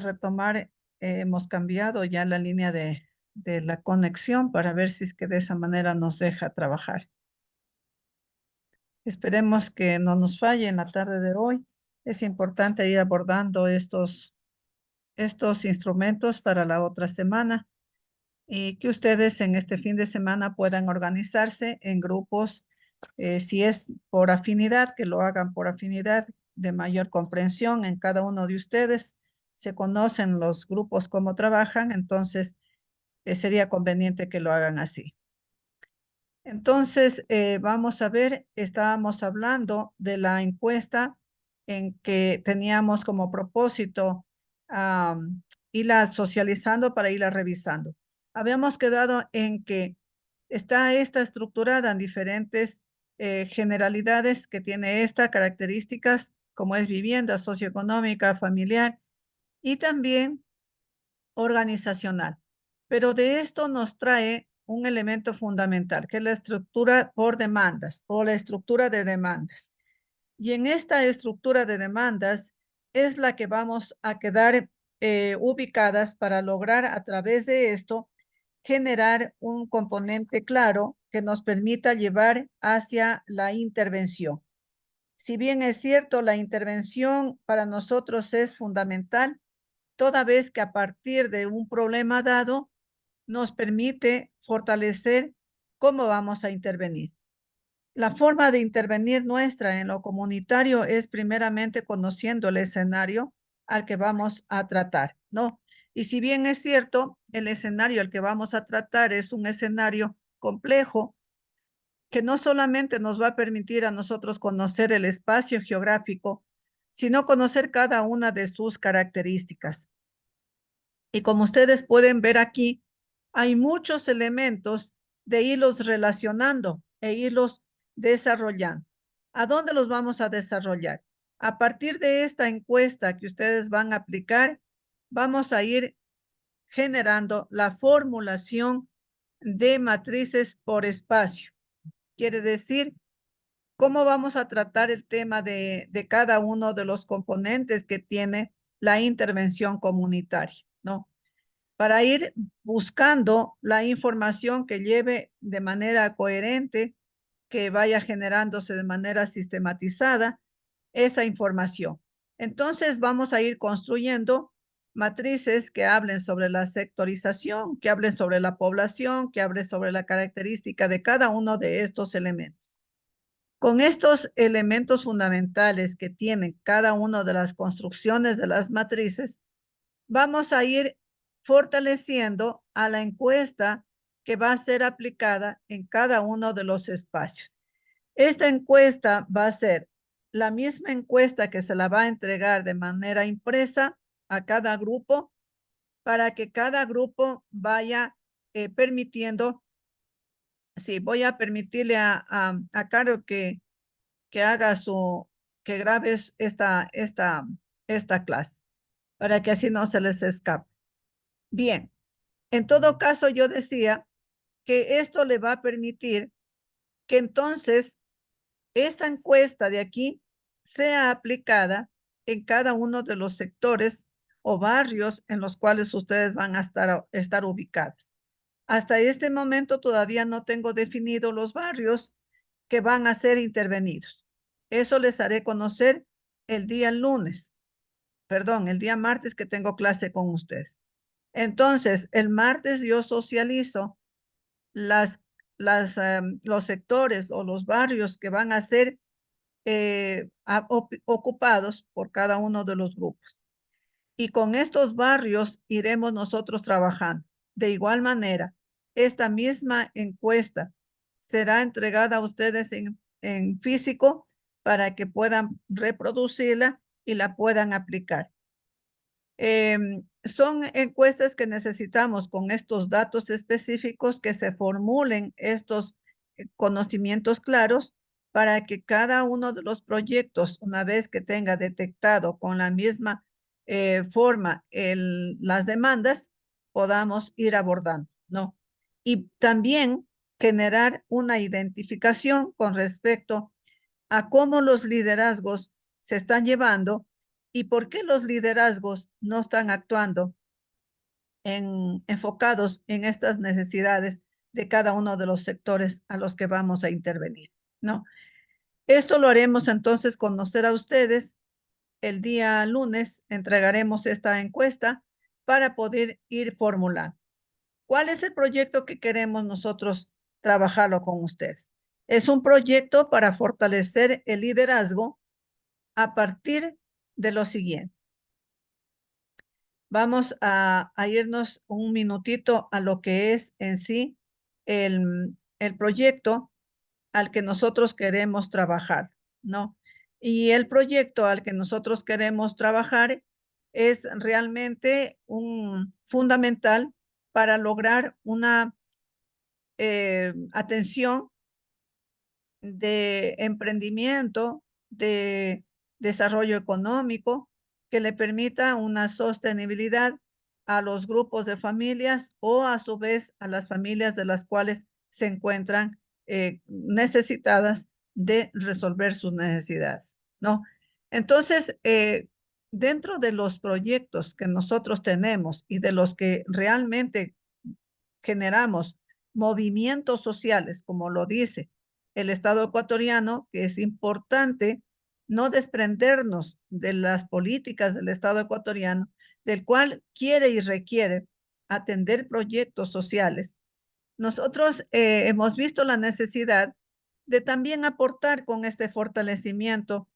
retomar, hemos cambiado ya la línea de la conexión para ver si es que de esa manera nos deja trabajar. Esperemos que no nos falle en la tarde de hoy. Es importante ir abordando estos instrumentos para la otra semana y que ustedes en este fin de semana puedan organizarse en grupos, si es por afinidad, que lo hagan por afinidad de mayor comprensión en cada uno de ustedes. Se conocen los grupos cómo trabajan, entonces sería conveniente que lo hagan así. Entonces, vamos a ver, estábamos hablando de la encuesta en que teníamos como propósito irla socializando para irla revisando. Habíamos quedado en que está esta estructurada en diferentes generalidades que tiene estas características, como es vivienda socioeconómica, familiar y también organizacional. Pero de esto nos trae un elemento fundamental, que es la estructura por demandas o la estructura de demandas. Y en esta estructura de demandas es la que vamos a quedar ubicadas para lograr a través de esto generar un componente claro que nos permita llevar hacia la intervención. Si bien es cierto, la intervención para nosotros es fundamental, toda vez que a partir de un problema dado nos permite fortalecer cómo vamos a intervenir. La forma de intervenir nuestra en lo comunitario es primeramente conociendo el escenario al que vamos a tratar, ¿no? Y si bien es cierto, el escenario al que vamos a tratar es un escenario complejo que no solamente nos va a permitir a nosotros conocer el espacio geográfico, sino conocer cada una de sus características. Y como ustedes pueden ver aquí, hay muchos elementos de irlos relacionando e irlos desarrollando. ¿A dónde los vamos a desarrollar? A partir de esta encuesta que ustedes van a aplicar, vamos a ir generando la formulación de matrices por espacio. Quiere decir, cómo vamos a tratar el tema de cada uno de los componentes que tiene la intervención comunitaria, ¿no? Para ir buscando la información que lleve de manera coherente, que vaya generándose de manera sistematizada esa información. Entonces vamos a ir construyendo matrices que hablen sobre la sectorización, que hablen sobre la población, que hablen sobre la característica de cada uno de estos elementos. Con estos elementos fundamentales que tienen cada una de las construcciones de las matrices, vamos a ir fortaleciendo a la encuesta que va a ser aplicada en cada uno de los espacios. Esta encuesta va a ser la misma encuesta que se la va a entregar de manera impresa a cada grupo para que cada grupo vaya permitiendo, sí, voy a permitirle a Caro que haga que grabes esta clase para que así no se les escape. Bien, en todo caso yo decía que esto le va a permitir que entonces esta encuesta de aquí sea aplicada en cada uno de los sectores o barrios en los cuales ustedes van a estar ubicadas. Hasta este momento todavía no tengo definido los barrios que van a ser intervenidos. Eso les haré conocer el día lunes, perdón, el día martes que tengo clase con ustedes. Entonces, el martes yo socializo los sectores o los barrios que van a ser ocupados por cada uno de los grupos. Y con estos barrios iremos nosotros trabajando. De igual manera, esta misma encuesta será entregada a ustedes en físico para que puedan reproducirla y la puedan aplicar. Son encuestas que necesitamos con estos datos específicos que se formulen estos conocimientos claros para que cada uno de los proyectos, una vez que tenga detectado con la misma forma las demandas, podamos ir abordando, ¿no? Y también generar una identificación con respecto a cómo los liderazgos se están llevando ¿Y por qué los liderazgos no están actuando enfocados en estas necesidades de cada uno de los sectores a los que vamos a intervenir? ¿No? Esto lo haremos entonces conocer a ustedes. El día lunes entregaremos esta encuesta para poder ir formulando. ¿Cuál es el proyecto que queremos nosotros trabajarlo con ustedes? Es un proyecto para fortalecer el liderazgo a partir de lo siguiente. Vamos a irnos un minutito a lo que es en sí el proyecto al que nosotros queremos trabajar, ¿no? Y el proyecto al que nosotros queremos trabajar es realmente un fundamental para lograr una atención de emprendimiento, de desarrollo económico, que le permita una sostenibilidad a los grupos de familias o a su vez a las familias de las cuales se encuentran necesitadas de resolver sus necesidades, ¿no? Entonces, dentro de los proyectos que nosotros tenemos y de los que realmente generamos movimientos sociales, como lo dice el Estado ecuatoriano, que es importante no desprendernos de las políticas del Estado ecuatoriano, del cual quiere y requiere atender proyectos sociales. Nosotros hemos visto la necesidad de también aportar con este fortalecimiento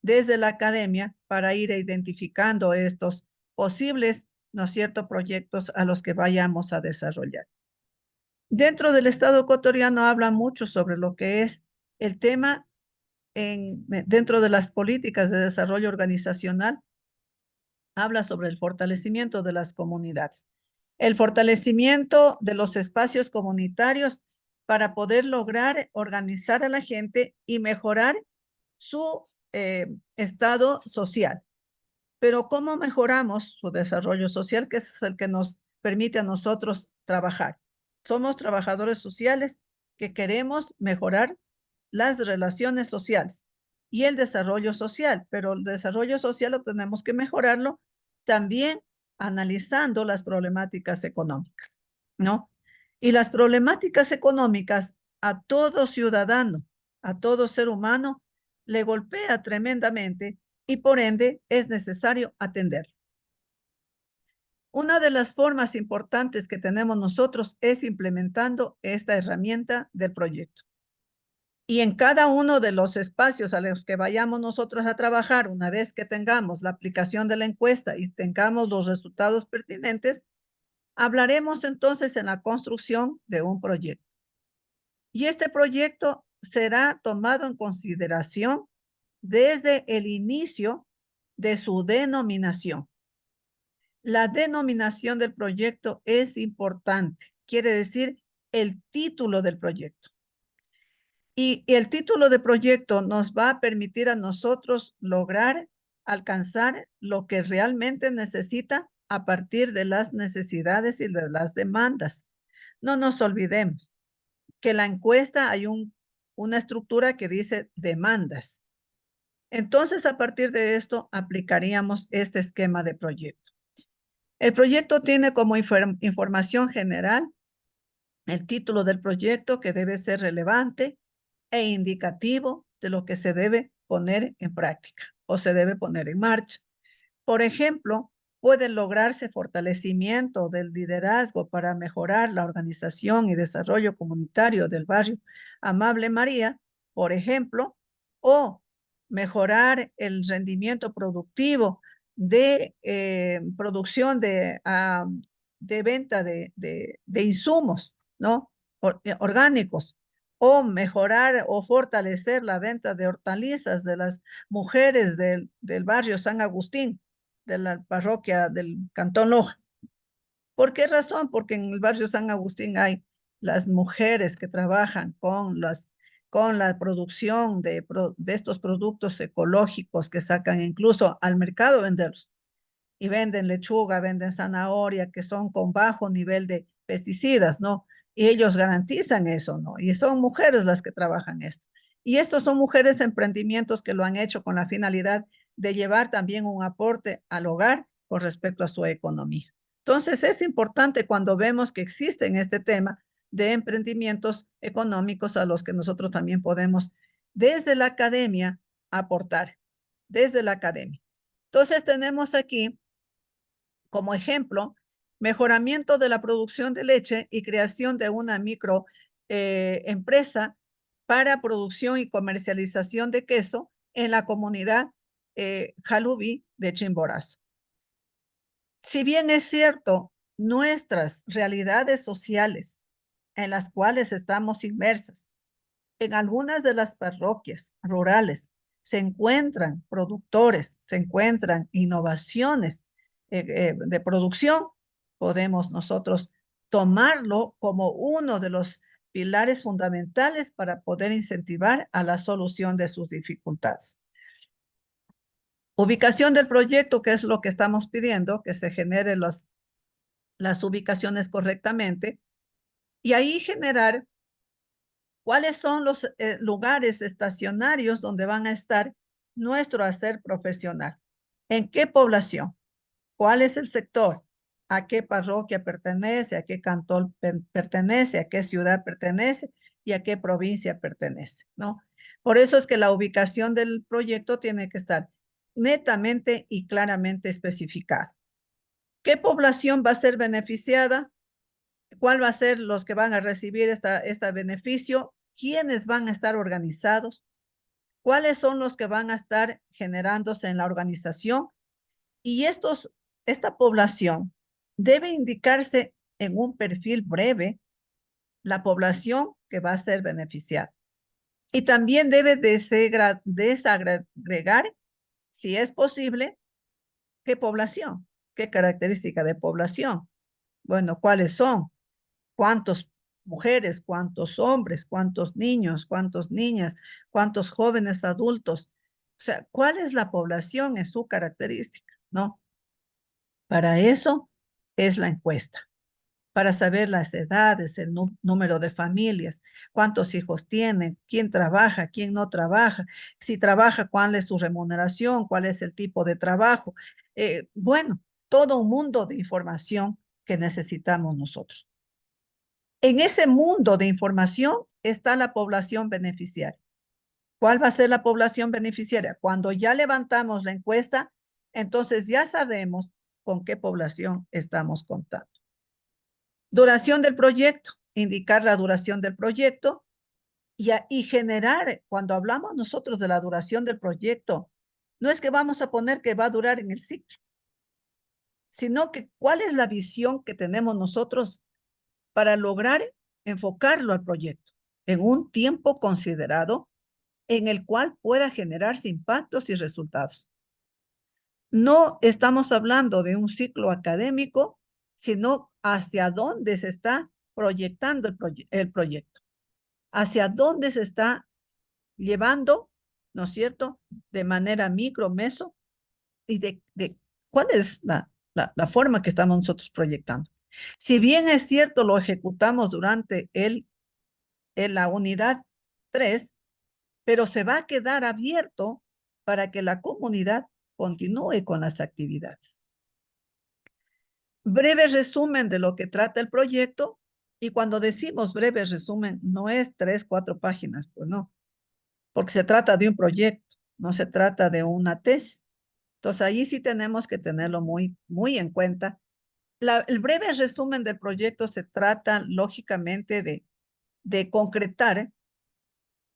desde la academia para ir identificando estos posibles, ¿no es cierto?, proyectos a los que vayamos a desarrollar. Dentro del Estado ecuatoriano habla mucho sobre lo que es el tema dentro de las políticas de desarrollo organizacional, habla sobre el fortalecimiento de las comunidades, el fortalecimiento de los espacios comunitarios para poder lograr organizar a la gente y mejorar su estado social. Pero ¿cómo mejoramos su desarrollo social? Que es el que nos permite a nosotros trabajar. Somos trabajadores sociales que queremos mejorar las relaciones sociales y el desarrollo social, pero el desarrollo social lo tenemos que mejorarlo también analizando las problemáticas económicas, ¿no? Y las problemáticas económicas a todo ciudadano, a todo ser humano, le golpea tremendamente y por ende es necesario atenderlo. Una de las formas importantes que tenemos nosotros es implementando esta herramienta del proyecto. Y en cada uno de los espacios a los que vayamos nosotros a trabajar, una vez que tengamos la aplicación de la encuesta y tengamos los resultados pertinentes, hablaremos entonces en la construcción de un proyecto. Y este proyecto será tomado en consideración desde el inicio de su denominación. La denominación del proyecto es importante, quiere decir el título del proyecto. Y el título de proyecto nos va a permitir a nosotros lograr alcanzar lo que realmente necesita a partir de las necesidades y de las demandas. No nos olvidemos que la encuesta hay una estructura que dice demandas. Entonces, a partir de esto, aplicaríamos este esquema de proyecto. El proyecto tiene como información general el título del proyecto, que debe ser relevante e indicativo de lo que se debe poner en práctica o se debe poner en marcha. Por ejemplo, puede lograrse fortalecimiento del liderazgo para mejorar la organización y desarrollo comunitario del barrio Amable María, por ejemplo, o mejorar el rendimiento productivo de producción de venta de insumos, ¿no? Orgánicos, o mejorar o fortalecer la venta de hortalizas de las mujeres del barrio San Agustín, de la parroquia del Cantón Loja. ¿Por qué razón? Porque en el barrio San Agustín hay las mujeres que trabajan con la producción de estos productos ecológicos que sacan incluso al mercado venderlos. Y venden lechuga, venden zanahoria, que son con bajo nivel de pesticidas, ¿no? Y ellos garantizan eso, ¿no? Y son mujeres las que trabajan esto. Y estos son mujeres emprendimientos que lo han hecho con la finalidad de llevar también un aporte al hogar con respecto a su economía. Entonces, es importante cuando vemos que existen este tema de emprendimientos económicos a los que nosotros también podemos, desde la academia, aportar, desde la academia. Entonces, tenemos aquí como ejemplo, mejoramiento de la producción de leche y creación de una micro empresa para producción y comercialización de queso en la comunidad Jalubí de Chimborazo. Si bien es cierto, nuestras realidades sociales en las cuales estamos inmersas, en algunas de las parroquias rurales se encuentran productores, se encuentran innovaciones de producción, podemos nosotros tomarlo como uno de los pilares fundamentales para poder incentivar a la solución de sus dificultades. Ubicación del proyecto, que es lo que estamos pidiendo, que se generen las ubicaciones correctamente, y ahí generar cuáles son los lugares estacionarios donde van a estar nuestro hacer profesional. ¿En qué población? ¿Cuál es el sector? ¿A qué parroquia pertenece? ¿A qué cantón pertenece? ¿A qué ciudad pertenece? ¿Y a qué provincia pertenece? ¿No? Por eso es que la ubicación del proyecto tiene que estar netamente y claramente especificada. ¿Qué población va a ser beneficiada? ¿Cuál va a ser los que van a recibir este beneficio? ¿Quiénes van a estar organizados? ¿Cuáles son los que van a estar generándose en la organización? Y esta población debe indicarse en un perfil breve la población que va a ser beneficiada. Y también debe desagregar, si es posible, qué población, qué característica de población. Bueno, ¿cuáles son? ¿Cuántos mujeres, cuántos hombres, cuántos niños, cuántas niñas, cuántos jóvenes adultos? O sea, ¿cuál es la población en su característica? ¿No? Para eso es la encuesta, para saber las edades, el número de familias, cuántos hijos tienen, quién trabaja, quién no trabaja, si trabaja, cuál es su remuneración, cuál es el tipo de trabajo. Bueno, todo un mundo de información que necesitamos nosotros. En ese mundo de información está la población beneficiaria. ¿Cuál va a ser la población beneficiaria? Cuando ya levantamos la encuesta, entonces ya sabemos con qué población estamos contando. Duración del proyecto, indicar la duración del proyecto y generar, cuando hablamos nosotros de la duración del proyecto, no es que vamos a poner que va a durar en el ciclo, sino que cuál es la visión que tenemos nosotros para lograr enfocarlo al proyecto en un tiempo considerado en el cual pueda generarse impactos y resultados. No estamos hablando de un ciclo académico, sino hacia dónde se está proyectando el proyecto, hacia dónde se está llevando, ¿no es cierto?, de manera micro, meso, y de cuál es la forma que estamos nosotros proyectando. Si bien es cierto, lo ejecutamos durante la unidad 3, pero se va a quedar abierto para que la comunidad continúe con las actividades. Breve resumen de lo que trata el proyecto, y cuando decimos breve resumen, no es 3, 4 páginas, pues no, porque se trata de un proyecto, no se trata de una tesis. Entonces, allí sí tenemos que tenerlo muy, muy en cuenta. El breve resumen del proyecto se trata, lógicamente, de concretar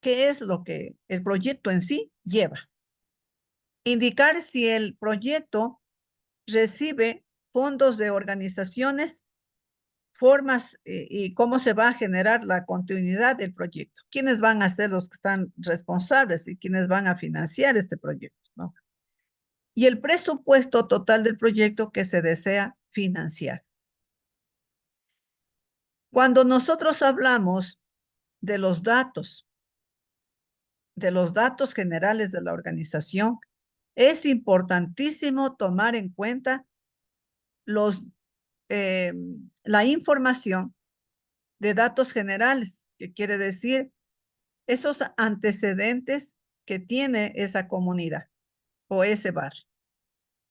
qué es lo que el proyecto en sí lleva. Indicar si el proyecto recibe fondos de organizaciones, formas y cómo se va a generar la continuidad del proyecto. ¿Quiénes van a ser los que están responsables y quiénes van a financiar este proyecto, ¿no? Y el presupuesto total del proyecto que se desea financiar. Cuando nosotros hablamos de los datos generales de la organización, es importantísimo tomar en cuenta eh, la información de datos generales, que quiere decir esos antecedentes que tiene esa comunidad o ese barrio.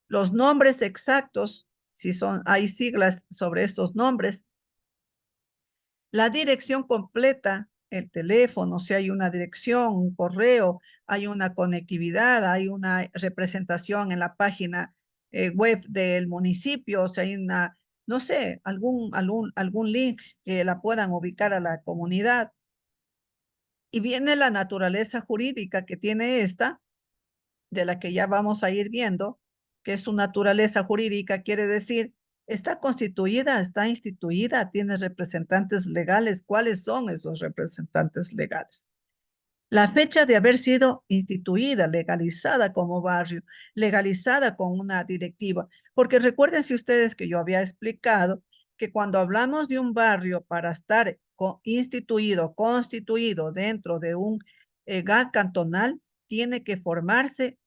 Los nombres exactos, si hay siglas sobre estos nombres, la dirección completa, el teléfono, si hay una dirección, un correo, hay una conectividad, hay una representación en la página web del municipio, o sea, hay una, no sé, algún link que la puedan ubicar a la comunidad. Y viene la naturaleza jurídica que tiene esta, de la que ya vamos a ir viendo, que es su naturaleza jurídica, quiere decir, está constituida, está instituida, tiene representantes legales. ¿Cuáles son esos representantes legales? La fecha de haber sido instituida, legalizada como barrio, legalizada con una directiva, porque recuérdense ustedes que yo había explicado que cuando hablamos de un barrio para estar instituido, constituido dentro de un GAT cantonal, tiene que formarse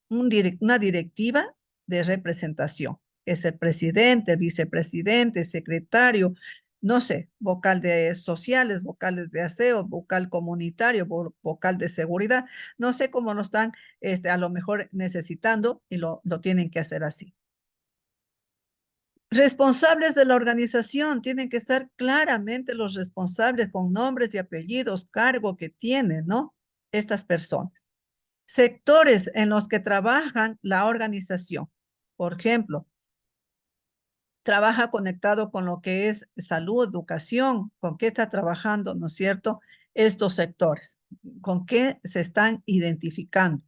una directiva de representación. Es el presidente, el vicepresidente, el secretario, no sé, vocal de sociales, vocales de aseo, vocal comunitario, vocal de seguridad, no sé cómo lo están a lo mejor necesitando y lo tienen que hacer así. Responsables de la organización, tienen que estar claramente los responsables con nombres y apellidos, cargo que tienen, ¿no? Estas personas. Sectores en los que trabajan la organización. Por ejemplo, trabaja conectado con lo que es salud, educación, con qué está trabajando, ¿no es cierto? Estos sectores, con qué se están identificando.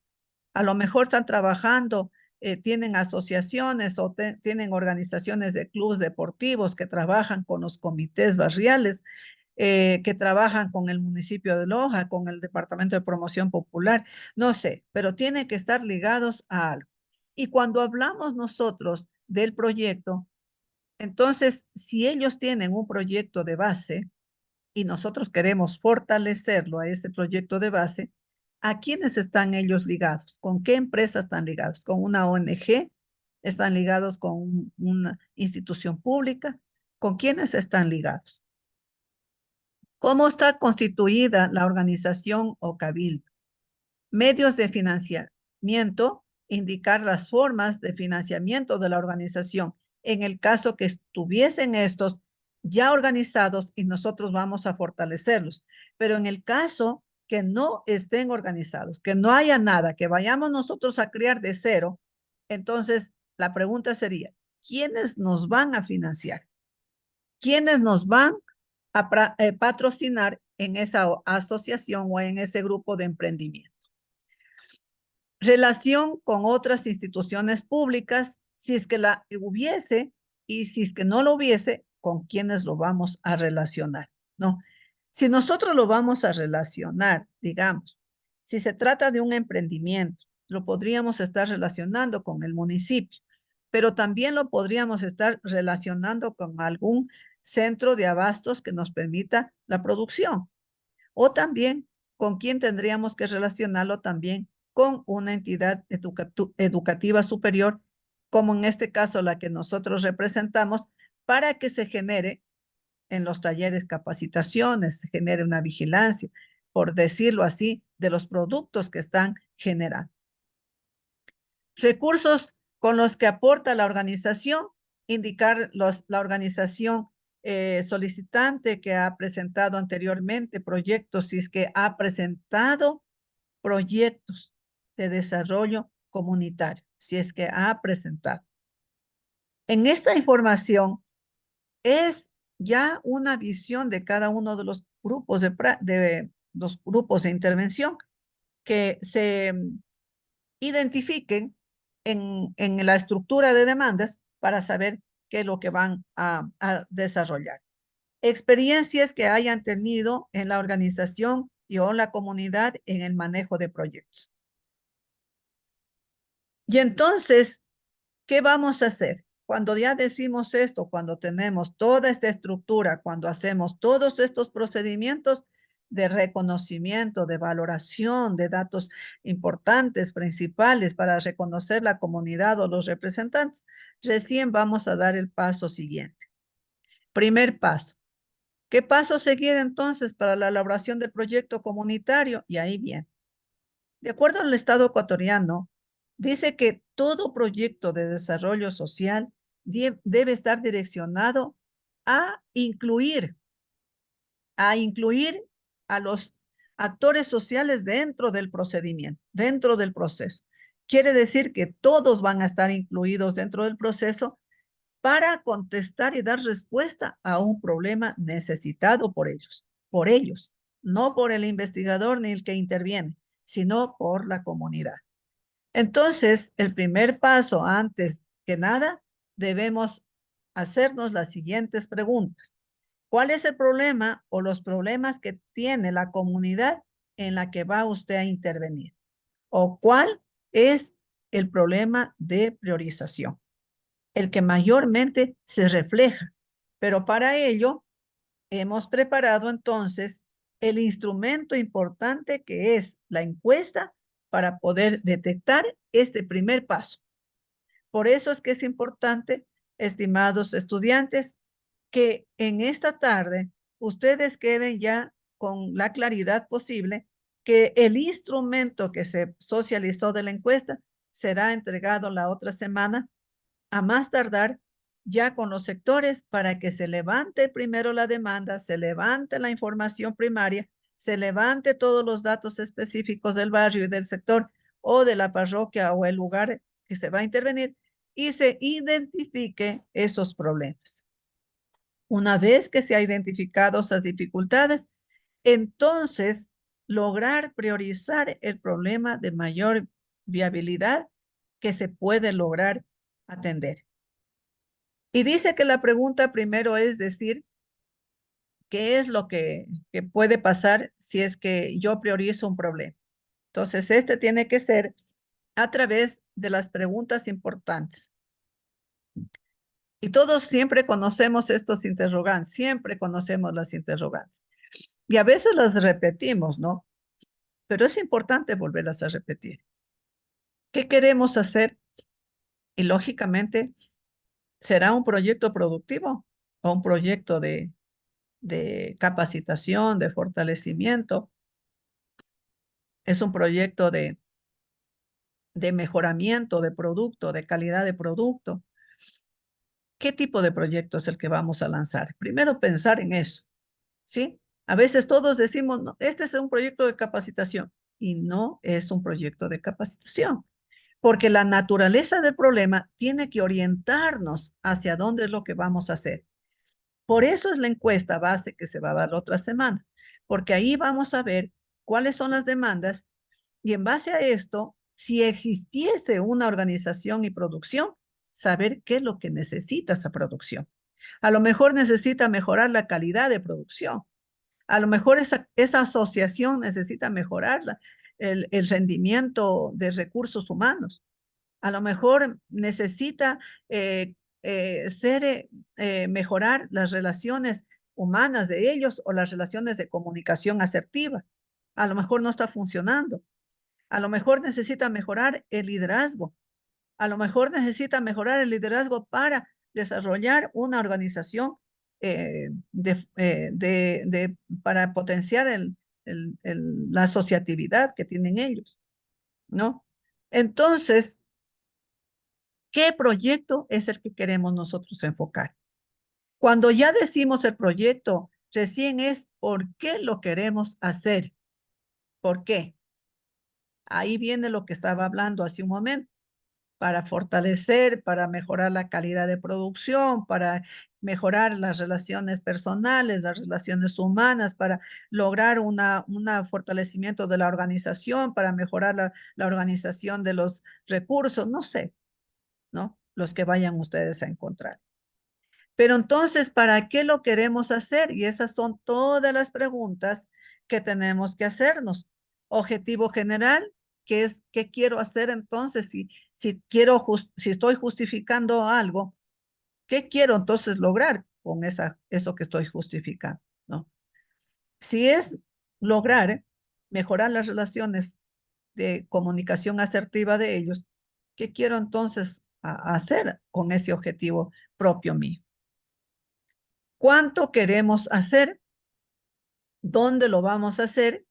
A lo mejor están trabajando, tienen asociaciones o tienen organizaciones de clubes deportivos que trabajan con los comités barriales, que trabajan con el municipio de Loja, con el Departamento de Promoción Popular, no sé, pero tienen que estar ligados a algo. Y cuando hablamos nosotros del proyecto, entonces, si ellos tienen un proyecto de base y nosotros queremos fortalecerlo a ese proyecto de base, ¿a quiénes están ellos ligados? ¿Con qué empresas están ligados? ¿Con una ONG? ¿Están ligados con una institución pública? ¿Con quiénes están ligados? ¿Cómo está constituida la organización o cabildo? Medios de financiamiento, indicar las formas de financiamiento de la organización en el caso que estuviesen estos ya organizados y nosotros vamos a fortalecerlos. Pero en el caso que no estén organizados, que no haya nada, que vayamos nosotros a crear de cero, entonces la pregunta sería, ¿quiénes nos van a financiar? ¿Quiénes nos van a patrocinar en esa asociación o en ese grupo de emprendimiento? Relación con otras instituciones públicas, si es que la hubiese y si es que no lo hubiese, con quiénes lo vamos a relacionar, ¿no? Si nosotros lo vamos a relacionar, digamos, si se trata de un emprendimiento, lo podríamos estar relacionando con el municipio, pero también lo podríamos estar relacionando con algún centro de abastos que nos permita la producción. O también con quién tendríamos que relacionarlo también con una entidad educativa superior, como en este caso la que nosotros representamos, para que se genere en los talleres capacitaciones, se genere una vigilancia, por decirlo así, de los productos que están generando. Recursos con los que aporta la organización, indicar la organización solicitante que ha presentado anteriormente proyectos, si es que ha presentado proyectos de desarrollo comunitario, si es que ha presentado. En esta información es ya una visión de cada uno de los grupos de los grupos de intervención que se identifiquen en la estructura de demandas para saber qué es lo que van a desarrollar. Experiencias que hayan tenido en la organización y o la comunidad en el manejo de proyectos. Y entonces, ¿qué vamos a hacer? Cuando ya decimos esto, cuando tenemos toda esta estructura, cuando hacemos todos estos procedimientos de reconocimiento, de valoración de datos importantes, principales para reconocer la comunidad o los representantes, recién vamos a dar el paso siguiente. Primer paso, ¿Qué paso seguir entonces para la elaboración del proyecto comunitario? Y ahí viene. De acuerdo al Estado ecuatoriano, dice que todo proyecto de desarrollo social debe estar direccionado a incluir, a incluir a los actores sociales dentro del procedimiento, dentro del proceso. Quiere decir que todos van a estar incluidos dentro del proceso para contestar y dar respuesta a un problema necesitado por ellos, no por el investigador ni el que interviene, sino por la comunidad. Entonces, el primer paso, antes que nada, debemos hacernos las siguientes preguntas. ¿Cuál es el problema o los problemas que tiene la comunidad en la que va usted a intervenir? ¿O cuál es el problema de priorización? El que mayormente se refleja. Pero para ello, hemos preparado entonces el instrumento importante que es la encuesta para poder detectar este primer paso. Por eso es que es importante, estimados estudiantes, que en esta tarde ustedes queden ya con la claridad posible que el instrumento que se socializó de la encuesta será entregado la otra semana, a más tardar ya con los sectores, para que se levante primero la demanda, se levante la información primaria, se levante todos los datos específicos del barrio y del sector o de la parroquia o el lugar que se va a intervenir y se identifique esos problemas. Una vez que se ha identificado esas dificultades, entonces lograr priorizar el problema de mayor viabilidad que se puede lograr atender. Y dice que la pregunta primero es decir, ¿qué es lo que puede pasar si es que yo priorizo un problema? Entonces, este tiene que ser a través de las preguntas importantes. Y todos siempre conocemos estos interrogantes, siempre conocemos las interrogantes. Y a veces las repetimos, ¿no? Pero es importante volverlas a repetir. ¿Qué queremos hacer? Y lógicamente, ¿será un proyecto productivo o un proyecto de capacitación, de fortalecimiento? ¿Es un proyecto de mejoramiento de producto, de calidad de producto? ¿Qué tipo de proyecto es el que vamos a lanzar? Primero pensar en eso, ¿sí? A veces todos decimos, no, este es un proyecto de capacitación y no es un proyecto de capacitación, porque la naturaleza del problema tiene que orientarnos hacia dónde es lo que vamos a hacer. Por eso es la encuesta base que se va a dar la otra semana, porque ahí vamos a ver cuáles son las demandas y en base a esto, si existiese una organización y producción, saber qué es lo que necesita esa producción. A lo mejor necesita mejorar la calidad de producción. A lo mejor esa asociación necesita mejorar el rendimiento de recursos humanos. A lo mejor necesita mejorar las relaciones humanas de ellos o las relaciones de comunicación asertiva. A lo mejor no está funcionando. A lo mejor necesita mejorar el liderazgo. A lo mejor necesita mejorar el liderazgo para desarrollar una organización para potenciar la asociatividad que tienen ellos, ¿no? Entonces, ¿qué proyecto es el que queremos nosotros enfocar? Cuando ya decimos el proyecto, recién es por qué lo queremos hacer. ¿Por qué? Ahí viene lo que estaba hablando hace un momento. Para fortalecer, para mejorar la calidad de producción, para mejorar las relaciones personales, las relaciones humanas, para lograr un fortalecimiento de la organización, para mejorar la organización de los recursos, no sé, ¿no? Los que vayan ustedes a encontrar. Pero entonces, ¿para qué lo queremos hacer? Y esas son todas las preguntas que tenemos que hacernos. Objetivo general, ¿qué es, qué quiero hacer entonces? Si estoy justificando algo, ¿qué quiero entonces lograr con eso que estoy justificando? ¿No? Si es lograr mejorar las relaciones de comunicación asertiva de ellos, ¿qué quiero entonces hacer con ese objetivo propio mío? ¿Cuánto queremos hacer? dónde lo vamos a hacer,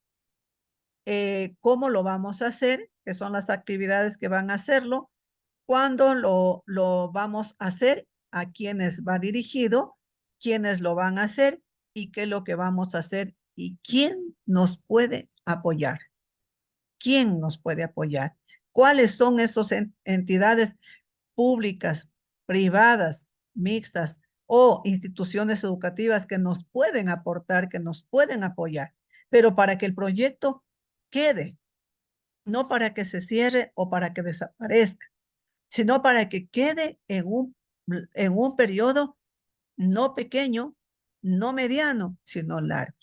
cómo lo vamos a hacer, que son las actividades que van a hacerlo, cuándo lo vamos a hacer, a quiénes va dirigido, quiénes lo van a hacer y qué es lo que vamos a hacer y quién nos puede apoyar. ¿Quién nos puede apoyar? ¿Cuáles son esas entidades públicas, privadas, mixtas o instituciones educativas que nos pueden aportar, que nos pueden apoyar? Pero para que el proyecto quede, no para que se cierre o para que desaparezca, sino para que quede en un periodo no pequeño, no mediano, sino largo.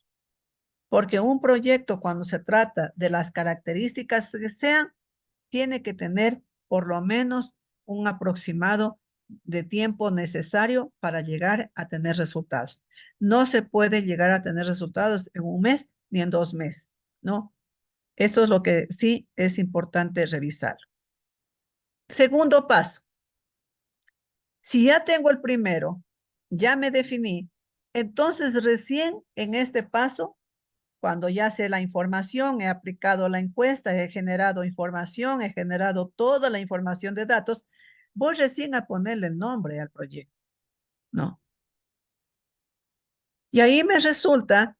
Porque un proyecto, cuando se trata de las características que sean, tiene que tener por lo menos un aproximado de tiempo necesario para llegar a tener resultados. No se puede llegar a tener resultados en un mes ni en 2 meses, ¿no? Eso es lo que sí es importante revisar. Segundo paso, si ya tengo el primero, ya me definí, entonces recién en este paso, cuando ya sé la información, he aplicado la encuesta, he generado información, he generado toda la información de datos, voy recién a ponerle el nombre al proyecto, ¿no? Y ahí me resulta,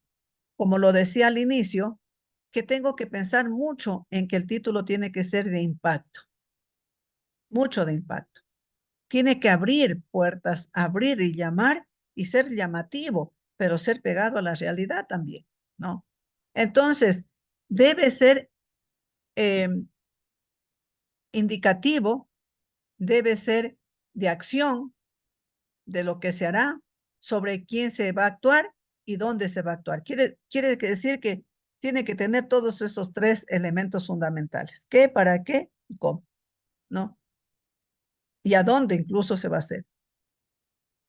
como lo decía al inicio, que tengo que pensar mucho en que el título tiene que ser de impacto, mucho de impacto. Tiene que abrir puertas, abrir y llamar y ser llamativo, pero ser pegado a la realidad también, ¿no? Entonces, debe ser eh, indicativo, debe ser de acción de lo que se hará, sobre quién se va a actuar y dónde se va a actuar. Quiere decir que tiene que tener todos esos tres elementos fundamentales. ¿Qué, para qué y cómo? ¿No? Y a dónde incluso se va a hacer.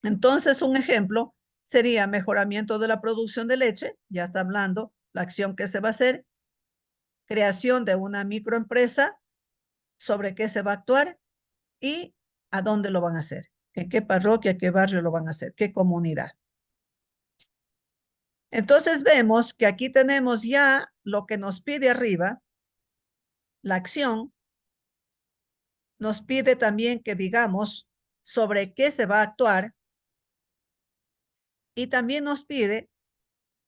Entonces, un ejemplo sería mejoramiento de la producción de leche, ya está hablando la acción que se va a hacer, creación de una microempresa, sobre qué se va a actuar y a dónde lo van a hacer, en qué parroquia, qué barrio lo van a hacer, qué comunidad. Entonces vemos que aquí tenemos ya lo que nos pide arriba, la acción, nos pide también que digamos sobre qué se va a actuar y también nos pide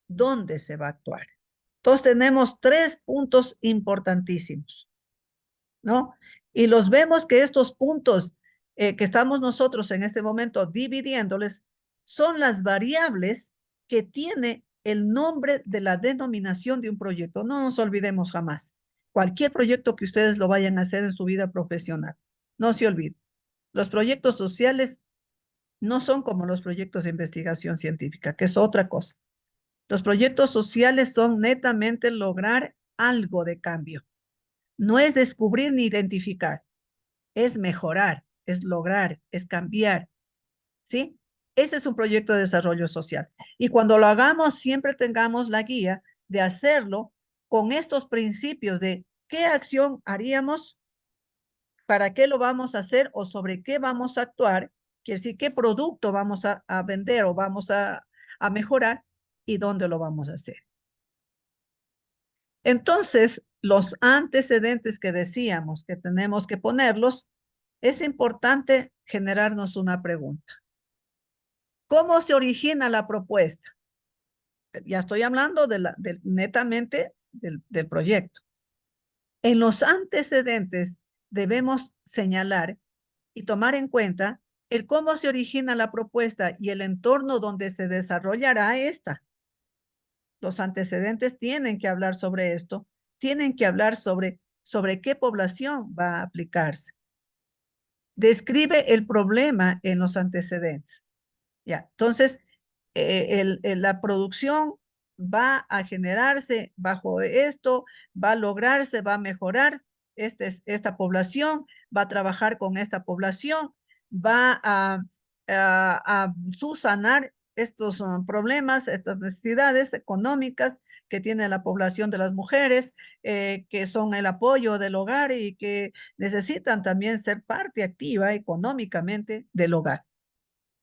dónde se va a actuar. Entonces tenemos 3 puntos importantísimos, ¿no? Y los vemos que estos puntos que estamos nosotros en este momento dividiéndoles son las variables que tiene el nombre de la denominación de un proyecto. No nos olvidemos jamás. Cualquier proyecto que ustedes lo vayan a hacer en su vida profesional, no se olviden. Los proyectos sociales no son como los proyectos de investigación científica, que es otra cosa. Los proyectos sociales son netamente lograr algo de cambio. No es descubrir ni identificar, es mejorar, es lograr, es cambiar, ¿sí? Ese es un proyecto de desarrollo social. Y cuando lo hagamos, siempre tengamos la guía de hacerlo con estos principios de qué acción haríamos, para qué lo vamos a hacer o sobre qué vamos a actuar, quiere decir qué producto vamos a vender o vamos a mejorar y dónde lo vamos a hacer. Entonces, los antecedentes que decíamos que tenemos que ponerlos, es importante generarnos una pregunta. ¿Cómo se origina la propuesta? Ya estoy hablando netamente del proyecto. En los antecedentes debemos señalar y tomar en cuenta el cómo se origina la propuesta y el entorno donde se desarrollará esta. Los antecedentes tienen que hablar sobre esto, tienen que hablar sobre qué población va a aplicarse. Describe el problema en los antecedentes. Ya, entonces, la producción va a generarse bajo esto, va a lograrse, va a mejorar esta población, va a trabajar con esta población, va a subsanar estos problemas, estas necesidades económicas que tiene la población de las mujeres, que son el apoyo del hogar y que necesitan también ser parte activa económicamente del hogar,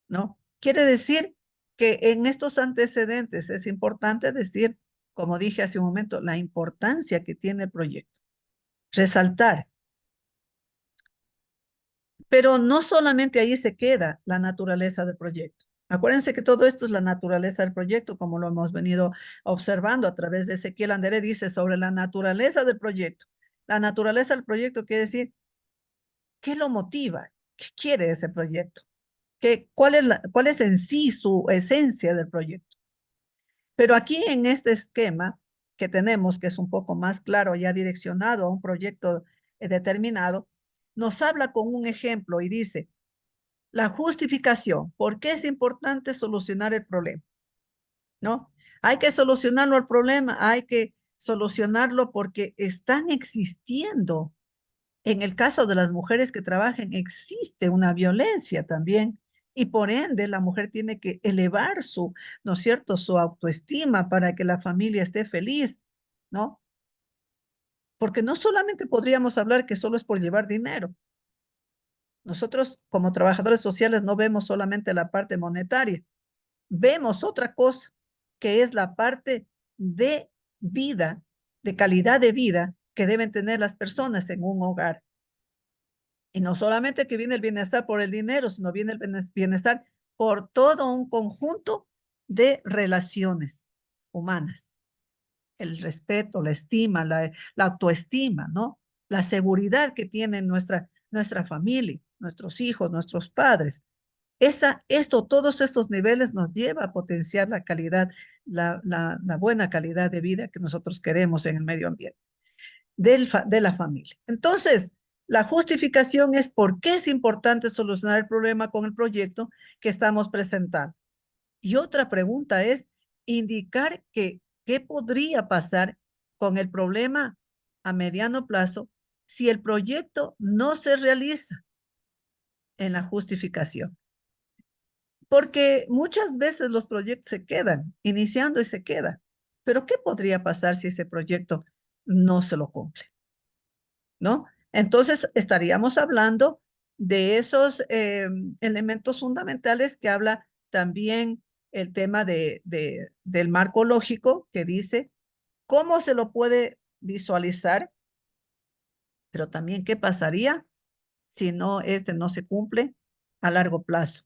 ¿no? Quiere decir que en estos antecedentes es importante decir como dije hace un momento, la importancia que tiene el proyecto. Resaltar. Pero no solamente ahí se queda la naturaleza del proyecto. Acuérdense que todo esto es la naturaleza del proyecto, como lo hemos venido observando a través de Ezequiel Andere, dice sobre la naturaleza del proyecto. La naturaleza del proyecto quiere decir, ¿qué lo motiva? ¿Qué quiere ese proyecto? ¿Cuál es en sí su esencia del proyecto? Pero aquí en este esquema que tenemos, que es un poco más claro, ya direccionado a un proyecto determinado, nos habla con un ejemplo y dice, la justificación, ¿por qué es importante solucionar el problema? ¿No? Hay que solucionarlo el problema, hay que solucionarlo porque están existiendo. En el caso de las mujeres que trabajan, existe una violencia también y por ende la mujer tiene que elevar su, ¿no es cierto?, su autoestima para que la familia esté feliz, ¿no? Porque no solamente podríamos hablar que solo es por llevar dinero. Nosotros como trabajadores sociales no vemos solamente la parte monetaria, vemos otra cosa, que es la parte de vida, de calidad de vida que deben tener las personas en un hogar. Y no solamente que viene el bienestar por el dinero, sino viene el bienestar por todo un conjunto de relaciones humanas. El respeto, la estima, la autoestima, ¿no? La seguridad que tiene nuestra familia, nuestros hijos, nuestros padres. Todos estos niveles nos lleva a potenciar la calidad, la buena calidad de vida que nosotros queremos en el medio ambiente de la familia. Entonces, la justificación es por qué es importante solucionar el problema con el proyecto que estamos presentando. Y otra pregunta es indicar qué podría pasar con el problema a mediano plazo si el proyecto no se realiza en la justificación. Porque muchas veces los proyectos se quedan, iniciando y se quedan. Pero ¿qué podría pasar si ese proyecto no se lo cumple? ¿No? Entonces estaríamos hablando de esos elementos fundamentales que habla también el tema del marco lógico que dice cómo se lo puede visualizar, pero también qué pasaría si no se cumple a largo plazo.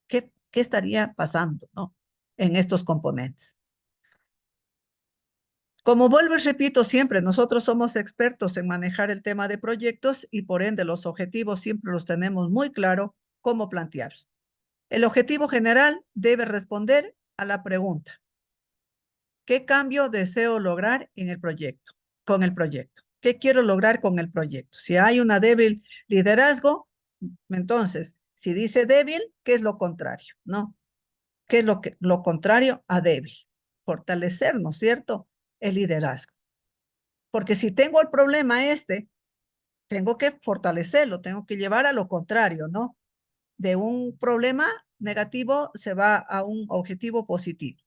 ¿Qué estaría pasando, ¿no? En estos componentes? Como vuelvo y repito siempre, nosotros somos expertos en manejar el tema de proyectos y por ende los objetivos siempre los tenemos muy claro cómo plantearlos. El objetivo general debe responder a la pregunta: ¿qué cambio deseo lograr en el proyecto? Con el proyecto. ¿Qué quiero lograr con el proyecto? Si hay una débil liderazgo, entonces, si dice débil, ¿qué es lo contrario? ¿No? ¿Qué es lo contrario a débil? Fortalecer, ¿no es cierto?, el liderazgo. Porque si tengo el problema tengo que fortalecerlo, tengo que llevar a lo contrario, ¿no? De un problema negativo se va a un objetivo positivo.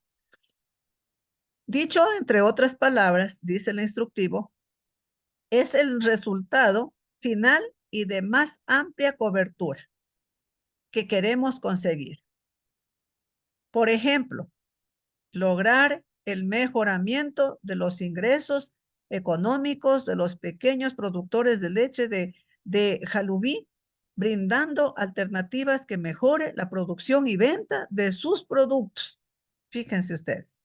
Dicho entre otras palabras, dice el instructivo, es el resultado final y de más amplia cobertura que queremos conseguir. Por ejemplo, lograr el mejoramiento de los ingresos económicos de los pequeños productores de leche de Jalubí, brindando alternativas que mejore la producción y venta de sus productos. Fíjense ustedes,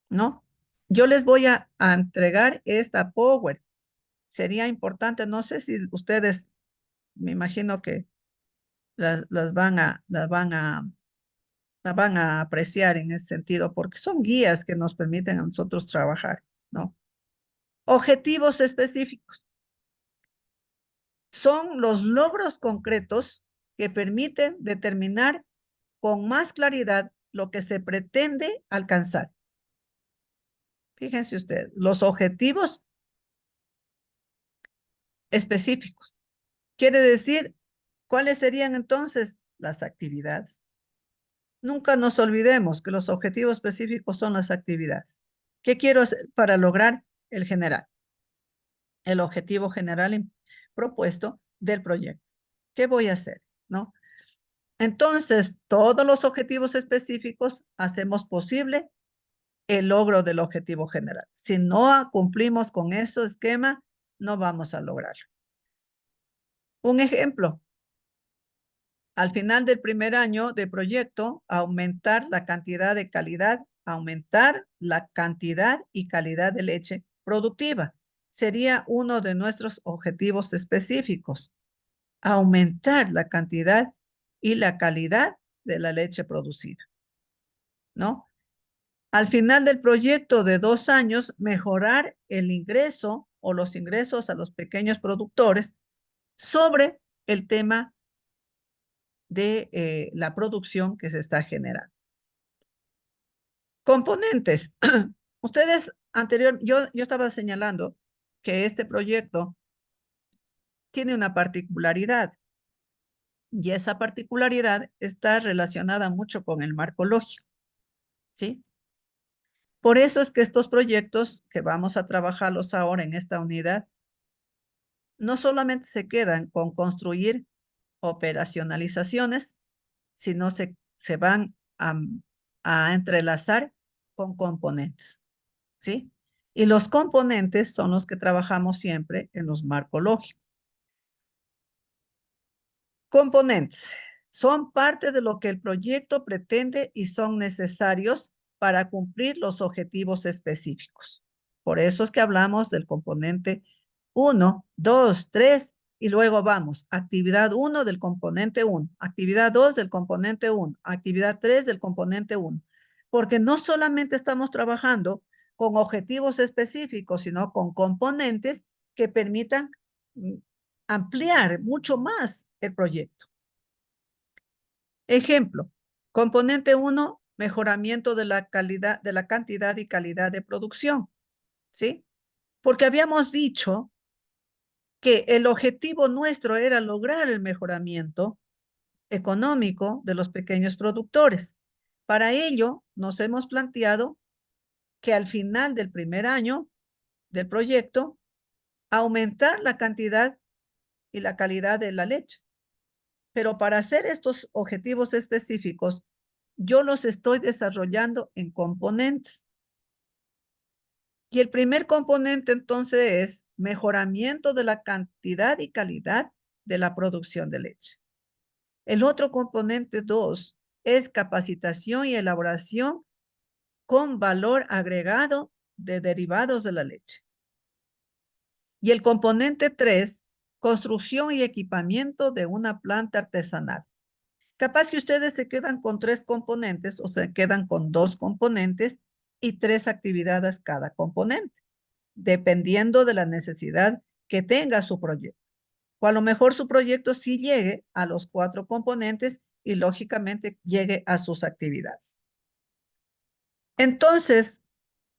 ¿no? Yo les voy a entregar esta Power. Sería importante, no sé si ustedes, me imagino que las van a apreciar en ese sentido, porque son guías que nos permiten a nosotros trabajar, ¿no? Objetivos específicos. Son los logros concretos que permiten determinar con más claridad lo que se pretende alcanzar. Fíjense ustedes, los objetivos específicos. Quiere decir, ¿cuáles serían entonces las actividades? Nunca nos olvidemos que los objetivos específicos son las actividades. ¿Qué quiero hacer para lograr el general? El objetivo general propuesto del proyecto. ¿Qué voy a hacer? ¿No? Entonces, todos los objetivos específicos hacemos posible el logro del objetivo general. Si no cumplimos con ese esquema, no vamos a lograrlo. Un ejemplo, al final del primer año de proyecto, aumentar la cantidad y calidad de leche productiva. Sería uno de nuestros objetivos específicos. Aumentar la cantidad y la calidad de la leche producida, ¿no? Al final del proyecto de 2 años, mejorar el ingreso o los ingresos a los pequeños productores sobre el tema de la producción que se está generando. Componentes. Ustedes yo estaba señalando que este proyecto tiene una particularidad y esa particularidad está relacionada mucho con el marco lógico, ¿sí? Por eso es que estos proyectos que vamos a trabajarlos ahora en esta unidad no solamente se quedan con construir operacionalizaciones, sino se van a entrelazar con componentes, ¿sí? Y los componentes son los que trabajamos siempre en los marcos lógicos. Componentes son parte de lo que el proyecto pretende y son necesarios para cumplir los objetivos específicos. Por eso es que hablamos del componente 1, 2, 3 y luego vamos, actividad 1 del componente 1, actividad 2 del componente 1, actividad 3 del componente 1. Porque no solamente estamos trabajando con objetivos específicos, sino con componentes que permitan ampliar mucho más el proyecto. Ejemplo, componente 1, mejoramiento de la calidad, de la cantidad y calidad de producción, ¿sí? Porque habíamos dicho que el objetivo nuestro era lograr el mejoramiento económico de los pequeños productores. Para ello, nos hemos planteado que al final del primer año del proyecto, aumentar la cantidad y la calidad de la leche. Pero para hacer estos objetivos específicos, yo los estoy desarrollando en componentes. Y el primer componente entonces es mejoramiento de la cantidad y calidad de la producción de leche. El otro componente 2 es capacitación y elaboración con valor agregado de derivados de la leche. Y el componente 3, construcción y equipamiento de una planta artesanal. Capaz que ustedes se quedan con 3 componentes o se quedan con 2 componentes y 3 actividades cada componente, dependiendo de la necesidad que tenga su proyecto. O a lo mejor su proyecto sí llegue a los 4 componentes y lógicamente llegue a sus actividades. Entonces,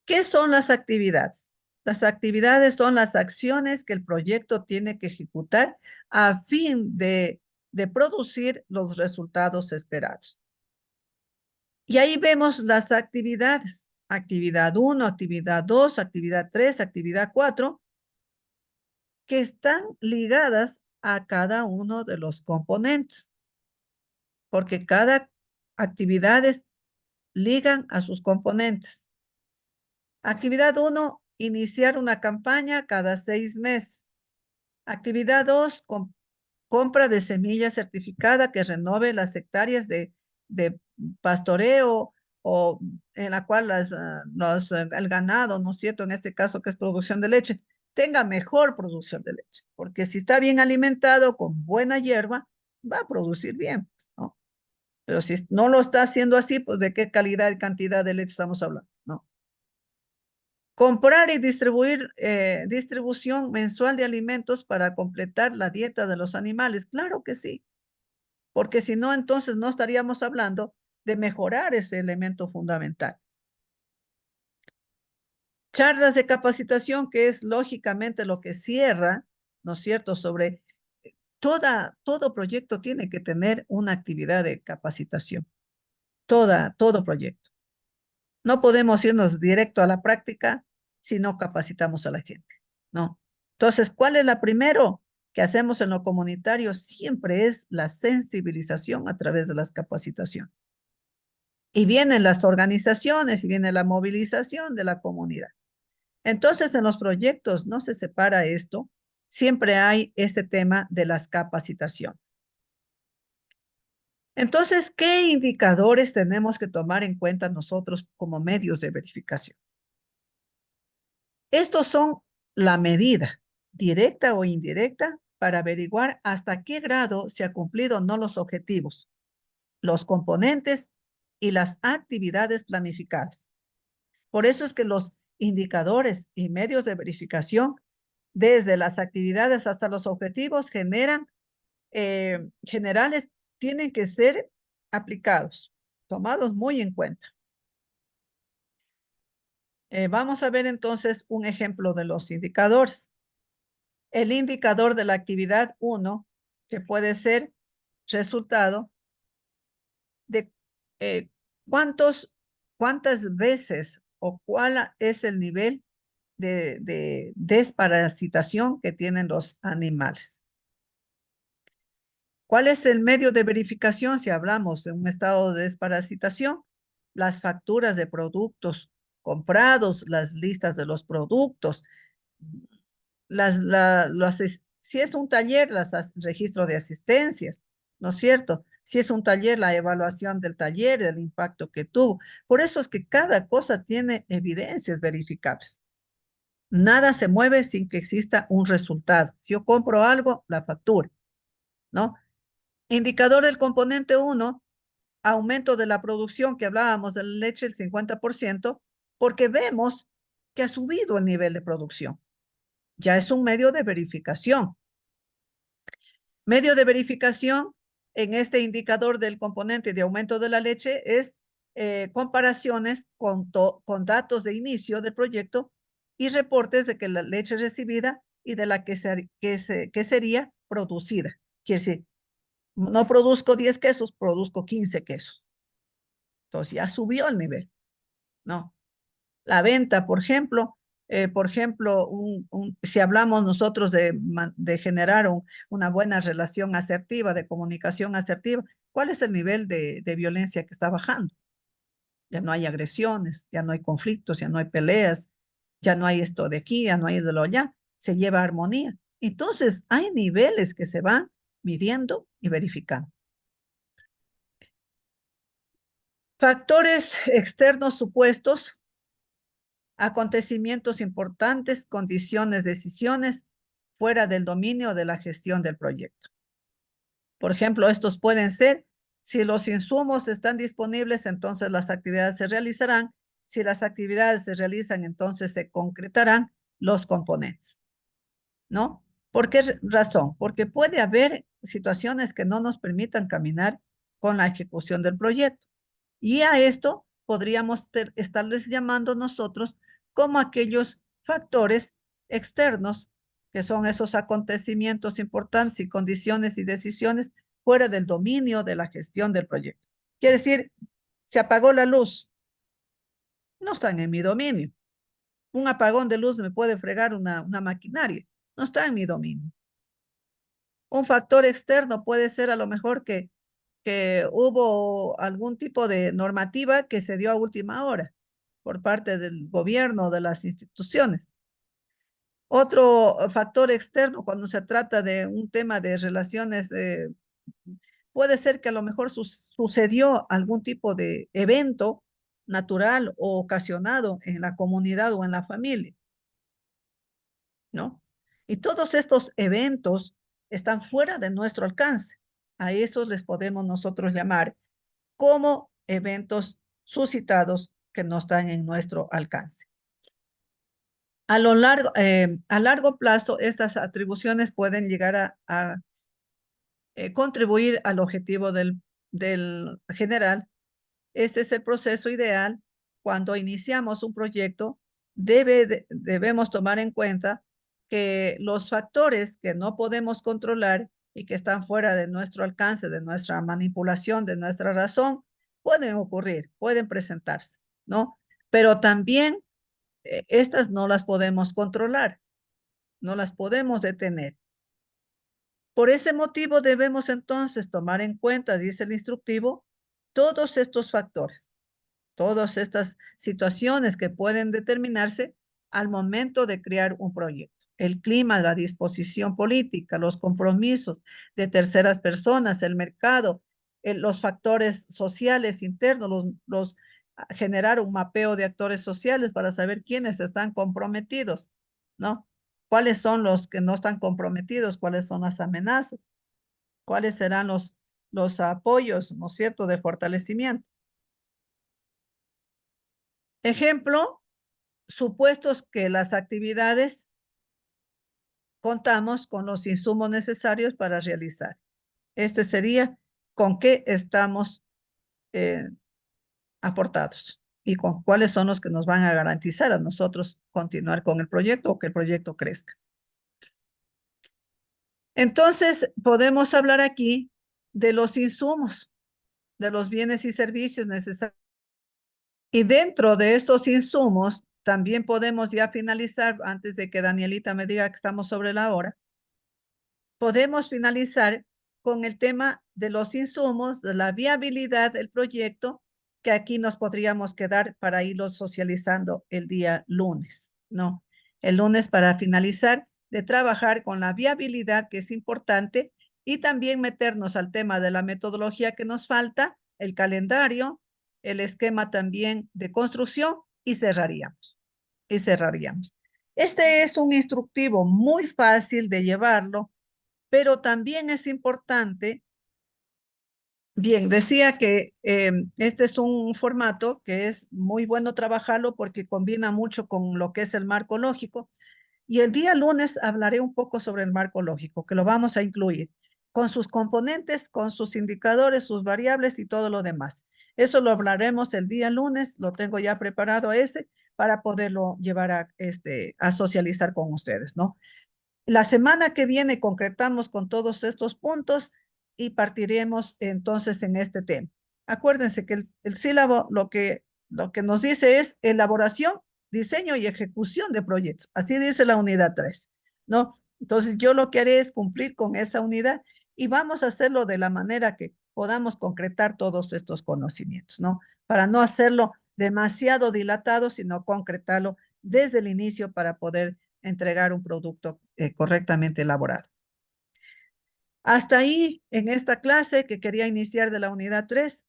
¿qué son las actividades? Las actividades son las acciones que el proyecto tiene que ejecutar a fin de producir los resultados esperados. Y ahí vemos las actividades. Actividad 1, actividad 2, actividad 3, actividad 4, que están ligadas a cada uno de los componentes, porque cada actividad ligan a sus componentes. Actividad 1, iniciar una campaña cada 6 meses. Actividad 2, compra de semilla certificada que renove las hectáreas de pastoreo o en la cual el ganado, ¿no es cierto? En este caso que es producción de leche, tenga mejor producción de leche. Porque si está bien alimentado con buena hierba, va a producir bien, ¿no? Pero si no lo está haciendo así, pues ¿de qué calidad y cantidad de leche estamos hablando? ¿No? Comprar y distribución mensual de alimentos para completar la dieta de los animales. Claro que sí, porque si no, entonces no estaríamos hablando de mejorar ese elemento fundamental. Charlas de capacitación, que es lógicamente lo que cierra, ¿no es cierto?, sobre todo proyecto tiene que tener una actividad de capacitación. Todo proyecto. No podemos irnos directo a la práctica si no capacitamos a la gente, ¿no? Entonces, ¿cuál es la primero que hacemos en lo comunitario? Siempre es la sensibilización a través de las capacitaciones. Y vienen las organizaciones y viene la movilización de la comunidad. Entonces, en los proyectos no se separa esto, siempre hay este tema de las capacitaciones. Entonces, ¿qué indicadores tenemos que tomar en cuenta nosotros como medios de verificación? Estos son la medida, directa o indirecta, para averiguar hasta qué grado se ha cumplido o no los objetivos, los componentes y las actividades planificadas. Por eso es que los indicadores y medios de verificación, desde las actividades hasta los objetivos generales, tienen que ser aplicados, tomados muy en cuenta. Vamos a ver entonces un ejemplo de los indicadores. El indicador de la actividad 1, que puede ser resultado de eh, cuántas veces o cuál es el nivel de desparasitación que tienen los animales. ¿Cuál es el medio de verificación si hablamos de un estado de desparasitación? Las facturas de productos comprados, las listas de los productos, si es un taller, registro de asistencias, ¿no es cierto? Si es un taller, la evaluación del taller, del impacto que tuvo. Por eso es que cada cosa tiene evidencias verificables. Nada se mueve sin que exista un resultado. Si yo compro algo, la factura, ¿no? Indicador del componente 1, aumento de la producción que hablábamos de la leche, el 50%, porque vemos que ha subido el nivel de producción. Ya es un medio de verificación. Medio de verificación en este indicador del componente de aumento de la leche es comparaciones con datos de inicio del proyecto y reportes de que la leche recibida y de la que sería producida. Quiere decir, no produzco 10 quesos, produzco 15 quesos. Entonces ya subió el nivel, ¿no? La venta, por ejemplo, si hablamos nosotros de generar una buena relación asertiva, de comunicación asertiva, ¿cuál es el nivel de violencia que está bajando? Ya no hay agresiones, ya no hay conflictos, ya no hay peleas, ya no hay esto de aquí, ya no hay de lo allá, se lleva armonía. Entonces, hay niveles que se van midiendo y verificando. Factores externos supuestos, acontecimientos importantes, condiciones, decisiones fuera del dominio de la gestión del proyecto. Por ejemplo, estos pueden ser, si los insumos están disponibles, entonces las actividades se realizarán. Si las actividades se realizan, entonces se concretarán los componentes, ¿no? ¿Por qué razón? Porque puede haber situaciones que no nos permitan caminar con la ejecución del proyecto. Y a esto podríamos estarles llamando nosotros como aquellos factores externos, que son esos acontecimientos importantes y condiciones y decisiones fuera del dominio de la gestión del proyecto. Quiere decir, se apagó la luz, no están en mi dominio. Un apagón de luz me puede fregar una maquinaria, no está en mi dominio. Un factor externo puede ser a lo mejor que hubo algún tipo de normativa que se dio a última hora por parte del gobierno o de las instituciones. Otro factor externo cuando se trata de un tema de relaciones, puede ser que a lo mejor sucedió algún tipo de evento natural o ocasionado en la comunidad o en la familia, ¿no? Y todos estos eventos están fuera de nuestro alcance. A esos les podemos nosotros llamar como eventos suscitados que no están en nuestro alcance. A largo plazo, estas atribuciones pueden llegar a contribuir al objetivo del general. Este es el proceso ideal. Cuando iniciamos un proyecto, debemos tomar en cuenta que los factores que no podemos controlar y que están fuera de nuestro alcance, de nuestra manipulación, de nuestra razón, pueden ocurrir, pueden presentarse, ¿no? Pero también estas no las podemos controlar, no las podemos detener. Por ese motivo debemos entonces tomar en cuenta, dice el instructivo, todos estos factores. Todas estas situaciones que pueden determinarse al momento de crear un proyecto. El clima, la disposición política, los compromisos de terceras personas, el mercado, los factores sociales internos, generar un mapeo de actores sociales para saber quiénes están comprometidos, ¿no? ¿Cuáles son los que no están comprometidos? ¿Cuáles son las amenazas? ¿Cuáles serán los apoyos, ¿no es cierto?, de fortalecimiento. Ejemplo, supuestos que las actividades contamos con los insumos necesarios para realizar. Este sería con qué estamos aportados y con cuáles son los que nos van a garantizar a nosotros continuar con el proyecto o que el proyecto crezca. Entonces, podemos hablar aquí de los insumos, de los bienes y servicios necesarios. Y dentro de estos insumos, también podemos ya finalizar, antes de que Danielita me diga que estamos sobre la hora, podemos finalizar con el tema de los insumos, de la viabilidad del proyecto, que aquí nos podríamos quedar para irlo socializando el día lunes, ¿no? El lunes para finalizar de trabajar con la viabilidad, que es importante, y también meternos al tema de la metodología que nos falta, el calendario, el esquema también de construcción, y cerraríamos. Este es un instructivo muy fácil de llevarlo, pero también es importante. Bien, decía que este es un formato que es muy bueno trabajarlo porque combina mucho con lo que es el marco lógico. Y el día lunes hablaré un poco sobre el marco lógico, que lo vamos a incluir con sus componentes, con sus indicadores, sus variables y todo lo demás. Eso lo hablaremos el día lunes, lo tengo ya preparado ese para poderlo llevar a socializar con ustedes, ¿no? La semana que viene concretamos con todos estos puntos y partiremos entonces en este tema. Acuérdense que el sílabo lo que nos dice es elaboración, diseño y ejecución de proyectos. Así dice la unidad 3, ¿no? Entonces yo lo que haré es cumplir con esa unidad y vamos a hacerlo de la manera que podamos concretar todos estos conocimientos, ¿no? Para no hacerlo demasiado dilatado, sino concretarlo desde el inicio para poder entregar un producto correctamente elaborado. Hasta ahí en esta clase que quería iniciar de la unidad 3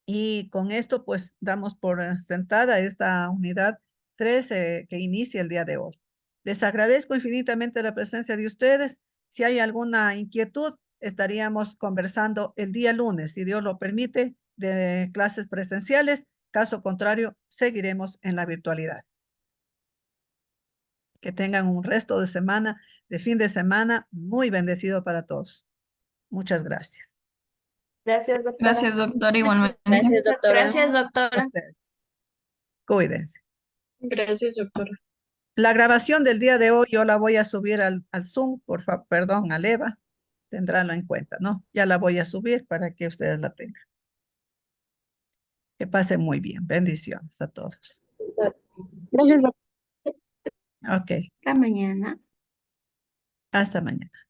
y con esto pues damos por sentada esta unidad 3 que inicia el día de hoy. Les agradezco infinitamente la presencia de ustedes. Si hay alguna inquietud, estaríamos conversando el día lunes, si Dios lo permite, de clases presenciales. Caso contrario, seguiremos en la virtualidad. Que tengan un resto de semana, de fin de semana, muy bendecido para todos. Muchas gracias. Gracias, doctora. Gracias, doctora, igualmente. Gracias, doctora. Gracias, doctora. Ustedes. Cuídense. Gracias, doctora. La grabación del día de hoy yo la voy a subir al Zoom, por favor, perdón, al EVA. Tendránlo en cuenta, ¿no? Ya la voy a subir para que ustedes la tengan. Que pasen muy bien. Bendiciones a todos. Gracias, doctora. Ok. Hasta mañana. Hasta mañana.